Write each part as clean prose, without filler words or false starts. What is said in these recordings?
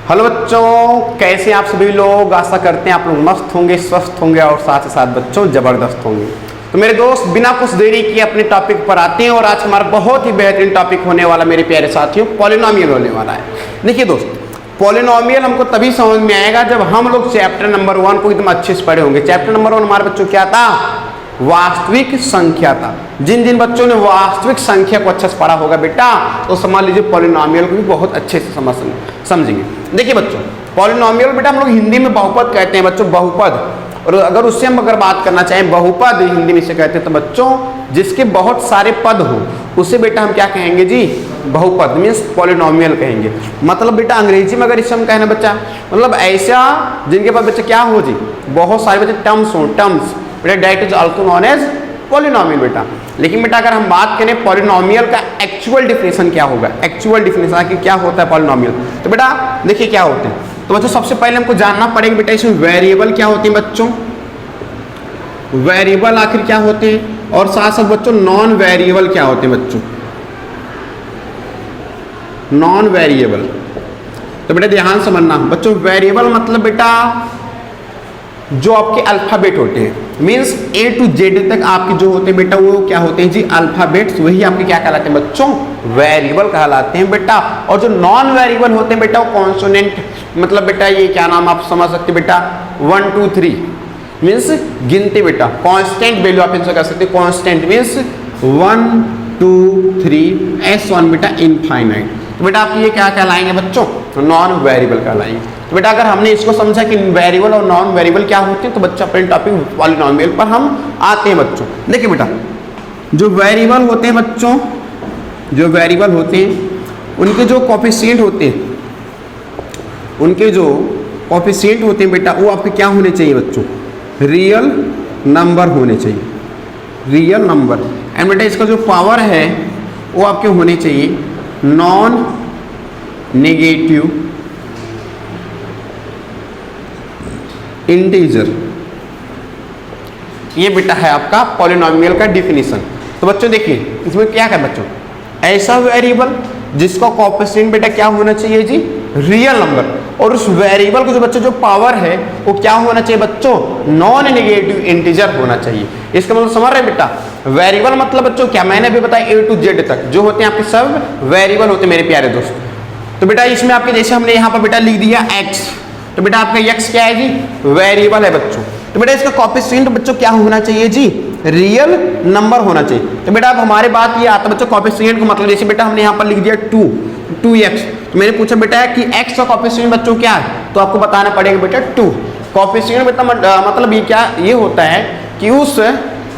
Hello बच्चों, कैसे आप सभी लोग। आशा करते हैं आप लोग मस्त होंगे, स्वस्थ होंगे और साथ ही साथ बच्चों जबरदस्त होंगे। तो मेरे दोस्त बिना कुछ देरी किए अपने टॉपिक पर आते हैं और आज हमारा बहुत ही बेहतरीन टॉपिक होने वाला मेरे प्यारे साथियों पॉलिनोमियल होने वाला है। देखिए दोस्त, पॉलिनोमियल हमको तभी समझ में आएगा जब हम लोग चैप्टर नंबर 1 को एकदम अच्छे से पढ़े होंगे। चैप्टर नंबर 1 हमारे बच्चों क्या था? वास्तविक संख्या था। जिन जिन बच्चों ने वास्तविक संख्या को अच्छे से पढ़ा होगा बेटा, तो समझ लीजिए पॉलिनोमियल को भी बहुत अच्छे से समझेंगे। देखिए बच्चों, पॉलिनोमियल बेटा हम लोग हिंदी में बहुपद कहते हैं बच्चों, बहुपद। और अगर उससे हम अगर बात करना चाहें, बहुपद हिंदी में से कहते हैं तो बच्चों जिसके बहुत सारे पद हो उसे बेटा हम क्या कहेंगे जी? बहुपद मीन्स पॉलिनोमियल कहेंगे। मतलब बेटा अंग्रेजी में अगर इसे हम कहना बच्चा, मतलब ऐसा जिनके पास बच्चे क्या हो जी, बहुत सारे बच्चे टर्म्स हो, टर्म्स बेटा that is also known as polynomial बेटा। लेकिन बेटा अगर हम बात करें पॉलिनोमियल का एक्चुअल डिफिनेशन क्या होगा, एक्चुअल डिफिनेशन कि क्या होता है पॉलिनोमियल, तो बेटा देखिए क्या होते हैं। तो बच्चों सबसे पहले हमको जानना पड़ेगा बेटा इसमें वेरिएबल क्या होते हैं बच्चों, वेरिएबल आखिर क्या होते हैं, और साथ साथ बच्चों नॉन वेरिएबल क्या होते हैं बच्चों, नॉन वेरिएबल। तो बेटा ध्यान समझना बच्चों, वेरिएबल मतलब बेटा जो आपके अल्फाबेट होते हैं, मीन्स A to Z तक आपके जो होते हैं बेटा वो क्या होते हैं जी? अल्फाबेट्स। वही आपके क्या कहलाते हैं बच्चों? वेरिएबल कहलाते हैं बेटा। और जो नॉन वेरिएबल होते हैं बेटा वो कॉन्सोनेंट, मतलब बेटा ये क्या नाम आप समझ सकते बेटा 1 2 3 मीन्स गिनती बेटा। कांस्टेंट वैल्यू आप इनसे कह सकते हैं, कांस्टेंट मीन्स 1 2 3 S1 बेटा इनफाइनाइट। तो बेटा आपके ये क्या कहलाएंगे बच्चों? नॉन वेरिएबल कहलाएंगे। तो बेटा अगर हमने इसको समझा कि वेरिएबल और नॉन वेरिएबल क्या होते हैं, तो बच्चा अपने टॉपिक पॉलिनोमियल पर हम आते हैं बच्चों। देखिए बेटा जो वेरिएबल होते हैं बच्चों, जो वेरिएबल होते हैं उनके जो कोफिशिएंट होते हैं, उनके जो कोफिशिएंट होते हैं बेटा वो आपके क्या होने चाहिए बच्चों? रियल नंबर होने चाहिए, रियल नंबर। एंड बेटा इसका जो पावर है वो आपके होने चाहिए नॉन नेगेटिव इंटीजर। ये बेटा है आपका पॉलिनोमियल का डिफिनीशन। तो बच्चों देखिए इसमें क्या है बच्चों, ऐसा वेरिएबल जिसका कोफिशिएंट बेटा क्या होना चाहिए जी? Real number. और उस वेरिएबल को जो बच्चों जो पावर है वो क्या होना चाहिए बच्चों? नॉन नेगेटिव इंटीजर होना चाहिए। इसका मतलब समझ रहे बेटा, वेरिएबल मतलब बच्चों क्या मैंने भी बताया A to Z तक जो होते हैं आपके सब वेरिएबल होते हैं मेरे प्यारे दोस्त। तो बेटा इसमें आपके जैसे हमने यहाँ पर बेटा लिख दिया x, तो बेटा आपका x क्या है जी? वेरिएबल है बच्चों। तो बेटा इसका कोफिशिएंट बच्चों क्या होना चाहिए जी? रियल नंबर होना चाहिए। तो बेटा अब हमारे बात ये आता है बच्चों कोफिशिएंट का मतलब, जैसे बेटा हमने यहाँ पर लिख दिया 2x, तो मैंने पूछा बेटा कि x का कोफिशिएंट बच्चों क्या है, तो आपको बताना पड़ेगा बेटा 2। कोफिशिएंट बेटा मतलब ये क्या ये होता है कि उस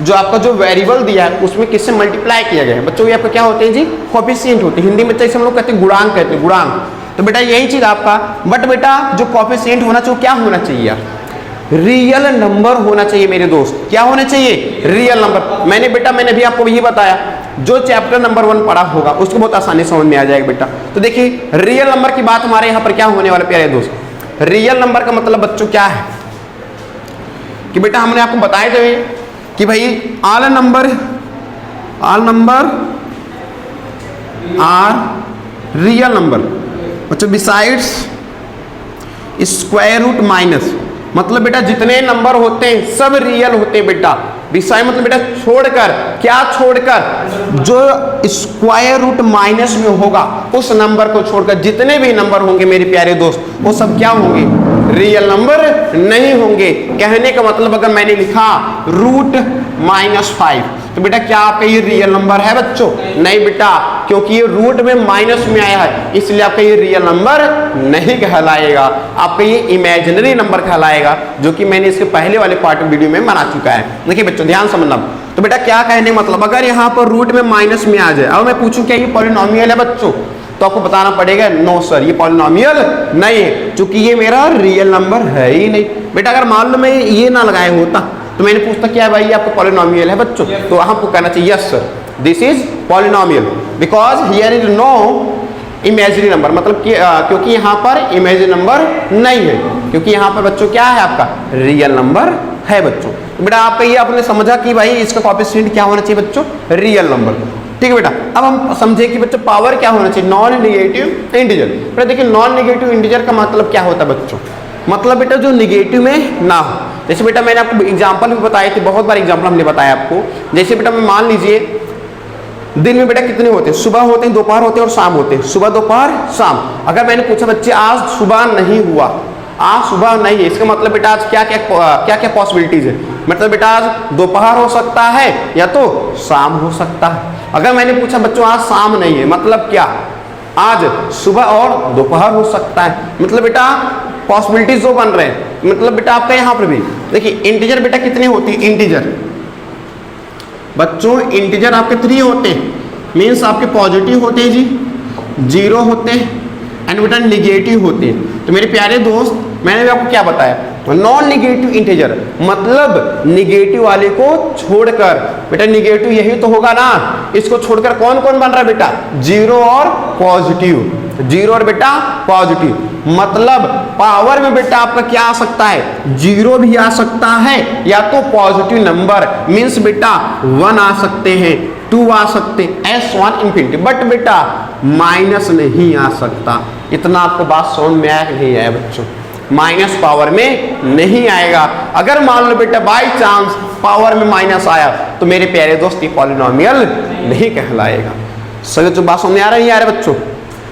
जो आपका जो वेरिएबल दिया है उसमें किससे मल्टीप्लाई किया गया है बच्चों, ये आपका क्या होते हैं जी? कोफिशिएंट होते हैं। हिंदी में जैसे हम लोग कहते हैं गुणांक, कहते हैं गुणांक। तो बेटा यही चीज आपका, बट बेटा जो कोफिशिएंट होना चाहिए क्या होना चाहिए यार? रियल नंबर होना चाहिए मेरे दोस्त। क्या होना चाहिए? Real number. मैंने भी आपको यही बताया, जो चैप्टर नंबर 1 पढ़ा होगा उसको बहुत आसानी समझ में आ जाएगा बेटा। तो देखिए रियल नंबर की बात हमारे यहाँ पर क्या होने वाला प्यारे दोस्त, रियल नंबर का मतलब बच्चों क्या है कि बेटा हमने आपको बताए थे कि भाई all number are real number बच्चों बिसाइड्स स्क्वायर रूट माइनस। मतलब बेटा जितने नंबर होते हैं सब रियल होते हैं बेटा। बिसाइड मतलब बेटा छोड़कर, क्या छोड़कर? जो स्क्वायर रूट माइनस में होगा उस नंबर को छोड़कर जितने भी नंबर होंगे मेरे प्यारे दोस्त वो सब क्या होंगे? रियल नंबर नहीं होंगे। कहने का मतलब अगर मैंने लिखा √-5, तो बेटा क्या आपका ये रियल नंबर है बच्चों? नहीं बेटा, क्योंकि ये रूट में माइनस में आया है इसलिए आपका ये रियल नंबर नहीं कहलाएगा, आपका ये इमेजिनरी नंबर कहलाएगा, जो कि मैंने इसके पहले वाले पार्ट वीडियो में बना चुका है। देखिए बच्चों ध्यान समझना। तो बेटा क्या कहने मतलब, अगर यहाँ पर रूट में माइनस में आ जाए, अब मैं पूछूं क्या ये पॉलिनोमियल है बच्चों, तो आपको बताना पड़ेगा नो सर ये पॉलिनोमियल नहीं है, क्योंकि ये मेरा रियल नंबर है ही नहीं। बेटा अगर मान लो मैं ये ना लगाया होता तो मैंने पूछता क्या है भाई आपका पॉलिनोमियल है बच्चों, तो आपको कहना चाहिए yes sir this is polynomial because here is no imaginary number. मतलब क्योंकि यहाँ पर इमेजिनरी नंबर नहीं है, क्योंकि यहाँ पर बच्चों क्या है आपका रियल नंबर है बच्चों। बेटा आपका ये आपने समझा कि भाई इसका कोफिशिएंट क्या होना चाहिए बच्चों? Real number. ठीक है बेटा। अब हम समझे कि बच्चों पावर क्या होना चाहिए, नॉन नेगेटिव इंटीजर। बेटा देखिए नॉन नेगेटिव इंटीजर का मतलब क्या होता है बच्चों, मतलब बेटा जो नेगेटिव में ना हो। जैसे बेटा मैंने आपको एग्जांपल भी बताए थे, बहुत बार एग्जांपल हमने बताया आपको। जैसे बेटा मैं मान लीजिए दिन में बेटा कितने होते हैं, सुबह होते हैं, दोपहर होते हैं और शाम होते हैं, सुबह दोपहर शाम। अगर मैंने पूछा बच्चे आज सुबह नहीं हुआ, आज सुबह नहीं है, इसका मतलब बेटा आज क्या क्या पॉसिबिलिटीज है, मतलब बेटा आज दोपहर हो सकता है या तो शाम हो सकता है। अगर मैंने पूछा बच्चों आज शाम नहीं है, मतलब क्या, आज सुबह और दोपहर हो सकता है, मतलब बेटा पॉसिबिलिटीज जो बन रहे हैं। मतलब बेटा आपका यहाँ पर भी देखिए इंटीजर बेटा कितने होती है, इंटीजर बच्चों इंटीजर आपके 3 होते हैं, मीन्स आपके पॉजिटिव होते हैं जी, 0 होते हैं एंड बेटा निगेटिव होते हैं। तो मेरे प्यारे दोस्त मैंने भी आपको क्या बताया, नॉन निगेटिव इंटीजर मतलब निगेटिव वाले को छोड़कर, बेटा निगेटिव यही तो होगा ना, इसको छोड़कर कौन कौन बन रहा है बेटा, 0 और पॉजिटिव, 0 और बेटा पॉजिटिव। मतलब पावर में बेटा आपका क्या आ सकता है, 0 भी आ सकता है या तो पॉजिटिव नंबर मीन्स बेटा 1 आ सकते हैं, 2 आ सकते हैं, S1 इंफिनिटी, बट बेटा माइनस नहीं आ सकता। इतना आपको बात समझ में आया नहीं आया बच्चों, माइनस पावर में नहीं आएगा। अगर मान लो बेटा बाय चांस पावर में माइनस आया तो मेरे प्यारे दोस्त ये पॉलिनोमियल नहीं कहलाएगा। सही तो बात समझ में आ रहा है, नहीं आ रहा बच्चों।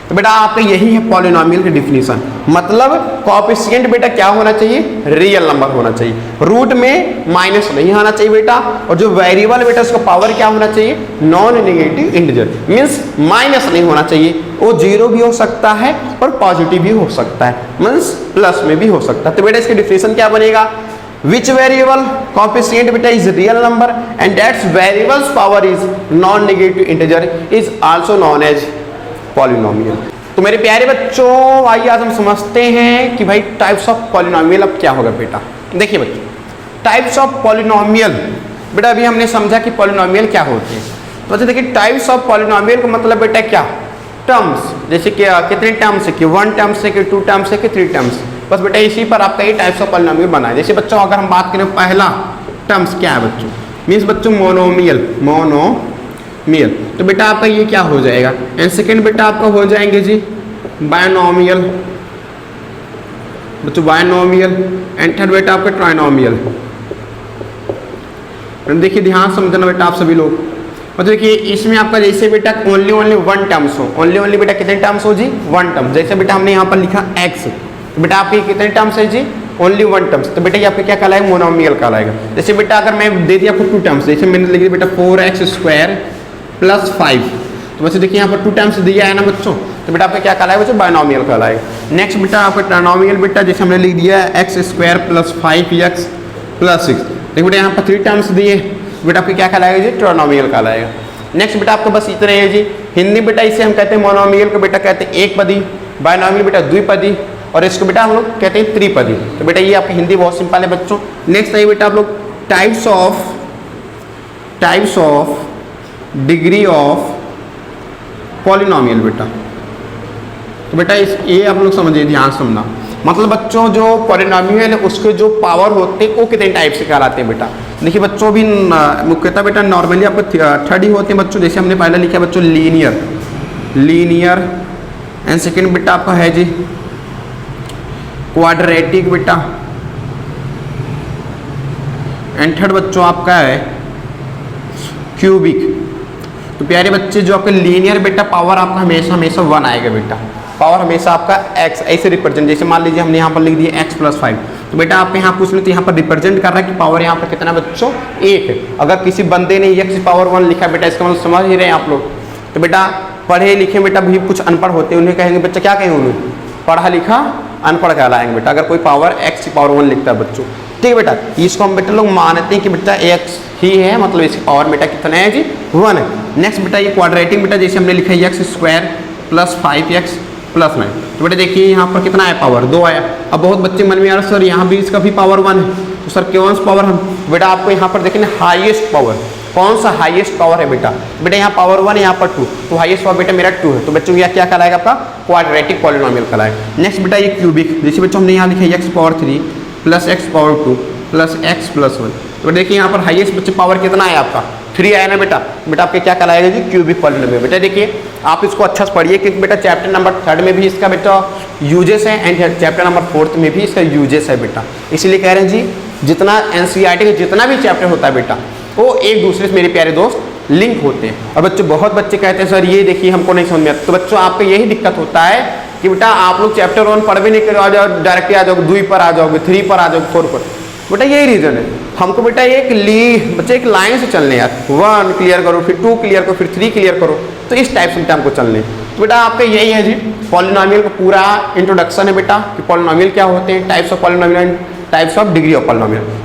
तो बेटा आपका यही है पॉलिनोमियल की डिफिनीशन, मतलब कोएफिशिएंट बेटा क्या होना चाहिए, रियल नंबर होना चाहिए, रूट में माइनस नहीं आना चाहिए बेटा, और जो वेरिएबल बेटा उसका पावर क्या होना चाहिए, non negative integer means minus नहीं होना चाहिए, वो 0 भी हो सकता है और पॉजिटिव भी हो सकता है, मीन्स प्लस में भी हो सकता है। तो बेटा इसकी डिफिनीशन क्या बनेगा, which variable coefficient beta is real number and that's variable's power is non-negative integer is also known as polynomial। तो मेरे प्यारे बच्चों आइए आज हम समझते हैं कि भाई टाइप्स ऑफ पॉलिनोमियल अब क्या होगा बेटा। देखिए बच्चों टाइप्स ऑफ पॉलिनोमियल, बेटा अभी हमने समझा कि पॉलिनोमियल क्या होते हैं। तो अच्छा देखिए टाइप्स ऑफ पॉलिनोमियल का मतलब बेटा क्या, टर्म्स, जैसे कि कितने टर्म्स है, कि 1 टर्म्स है, कि 2 टर्म्स है, कि 3 टर्म्स। बस बेटा इसी पर आपका ये टाइप्स ऑफ पॉलिनोमियल बना है। जैसे बच्चों अगर हम बात करें पहला टर्म्स क्या है बच्चों, मीन्स बच्चों मोनोमियल, तो बेटा आपका ये क्या हो जाएगा, एंड सेकेंड बेटा आपका हो जाएंगे जी बायनोमियल बच्चों, बायनोमियल, एंड थर्ड बेटा आपका ट्राइनोमियल। देखिए ध्यान समझना बेटा आप सभी लोग, मतलब देखिए इसमें आपका जैसे बेटा ओनली 1 टर्म्स हो, ओनली बेटा कितने टर्म्स हो जी, 1 टर्म। जैसे बेटा हमने यहाँ पर लिखा x, तो बेटा आपके कितने टर्म्स है जी, ओनली 1 टर्म्स, तो बेटा ये आपका क्या कहलाएगा, मोनोमियल कहलाएगा। जैसे बेटा अगर मैं दे दिया आपको 2 टर्म्स, जैसे मैंने लिख दिया बेटा 4x² + 5, तो वैसे देखिए यहाँ पर 2 टर्म्स दिया है ना बच्चों, तो बेटा आपका क्या कहलाएगा बच्चों, बायनोमियल कहलाएगा। नेक्स्ट बेटा आपका ट्राइनोमियल बेटा, जैसे हमने लिख दिया x² + 5x + 6, देखिए बेटा यहाँ पर 3 टर्म्स दिए, बेटा आपको क्या कहलाएगा जी, ट्राइनोमियल कहलाएगा। नेक्स्ट बेटा आपको बस इतना है जी, हिंदी बेटा इसे हम कहते हैं मोनोमियल को बेटा कहते हैं एक पदी, बायनोमियल बेटा द्विपदी, और इसको बेटा हम लोग कहते हैं त्रिपदी। तो बेटा ये आपकी हिंदी बहुत सिंपल है बच्चों। नेक्स्ट है बेटा आप लोग types of degree of polynomial बेटा। तो बेटा ये आप लोग समझिए, ध्यान समझना, मतलब बच्चों जो पॉलिनोमियल है उसके जो पावर होते हैं वो कितने टाइप से कहलाते हैं बेटा। देखिए बच्चों भी मुख्यतः बेटा नॉर्मली आपको 3 ही होते हैं बच्चों, जैसे हमने पहले लिखा बच्चों लीनियर, एंड सेकेंड बेटा आपका है जी क्वाड्रेटिक बेटा, एंड थर्ड बच्चों आपका है क्यूबिक। तो प्यारे बच्चे जो आपका लीनियर बेटा पावर आपका हमेशा 1 आएगा बेटा, पावर हमेशा आपका x ऐसे रिप्रेजेंट, जैसे मान लीजिए हमने यहाँ पर लिख दिया x + 5, तो बेटा आप यहाँ पूछ लो तो यहाँ पर रिप्रेजेंट कर रहा है कि पावर यहाँ पर कितना बच्चों 1 है। अगर किसी बंदे ने x पावर 1 लिखा बेटा, इसका मतलब समझ ही रहे हैं आप लोग। तो बेटा पढ़े लिखे बेटा भी कुछ अनपढ़ होते हैं, उन्हें कहेंगे बच्चा क्या कहेंगे, उन्हें पढ़ा लिखा अनपढ़ कहलाएंगे बेटा, अगर कोई पावर x पावर 1 लिखता है बच्चों। ठीक है बेटा, इसको हम बेटा लोग मानते हैं कि बेटा x ही है, मतलब इसकी पावर बेटा कितना है जी 1 है। नेक्स्ट बेटा ये क्वाड्रेटिक बेटा, जैसे हमने लिखा है x² + 5x + 9, तो बेटा देखिए यहाँ पर कितना है, पावर 2 आया। अब बहुत बच्चे मन में आ रहा सर यहाँ भी इसका भी पावर 1 है, तो सर कौन सा पावर हम, बेटा आपको यहाँ पर देखिए हाईएस्ट पावर, कौन सा हाईएस्ट पावर है बेटा, बेटा यहाँ पावर 1 है, यहाँ पर 2, तो हाईएस्ट पावर बेटा मेरा 2 है। तो बच्चों यह क्या कहलाएगा आपका क्वाड्रेटिक पॉलिनोमियल कहलाएगा। नेक्स्ट बेटा ये क्यूबिक, जैसे बच्चों हमने यहाँ लिखा है x power 3 + x power 2 + x + 1, तो देखिए यहाँ पर हाईएस्ट बच्चे पावर कितना है आपका 3 आया ना बेटा, बेटा आपके क्या कहलाएगा जी, क्यूबिक पॉलिनोमियल। बेटा देखिए आप इसको अच्छा से पढ़िए, क्योंकि बेटा चैप्टर नंबर 3 में भी इसका बेटा यूजेस है एंड चैप्टर नंबर 4 में भी इसका यूजेस है बेटा। इसीलिए कह रहे हैं जी जितना एनसीईआरटी का जितना भी चैप्टर होता है बेटा वो एक दूसरे से मेरे प्यारे दोस्त लिंक होते हैं। और बच्चों बहुत बच्चे कहते हैं सर ये देखिए हमको नहीं समझ में आता, तो बच्चों आपको यही दिक्कत होता है कि बेटा आप लोग चैप्टर 1 पढ़ भी नहीं करो, आ जाओ डायरेक्टली आ जाओगे 2 पर आ जाओगे, 3 पर आ जाओगे, 4 पर। बेटा यही रीजन है, हमको बेटा बच्चे एक लाइन से चलने यार, 1 क्लियर करो, फिर 2 क्लियर करो, फिर 3 क्लियर करो, तो इस टाइप से बेटा हमको चलने। तो बेटा आपका यही है जी पॉलिनोमियल का पूरा इंट्रोडक्शन है बेटा कि पॉलिनोमियल क्या होते हैं, types of polynomial, types of degree of polynomial.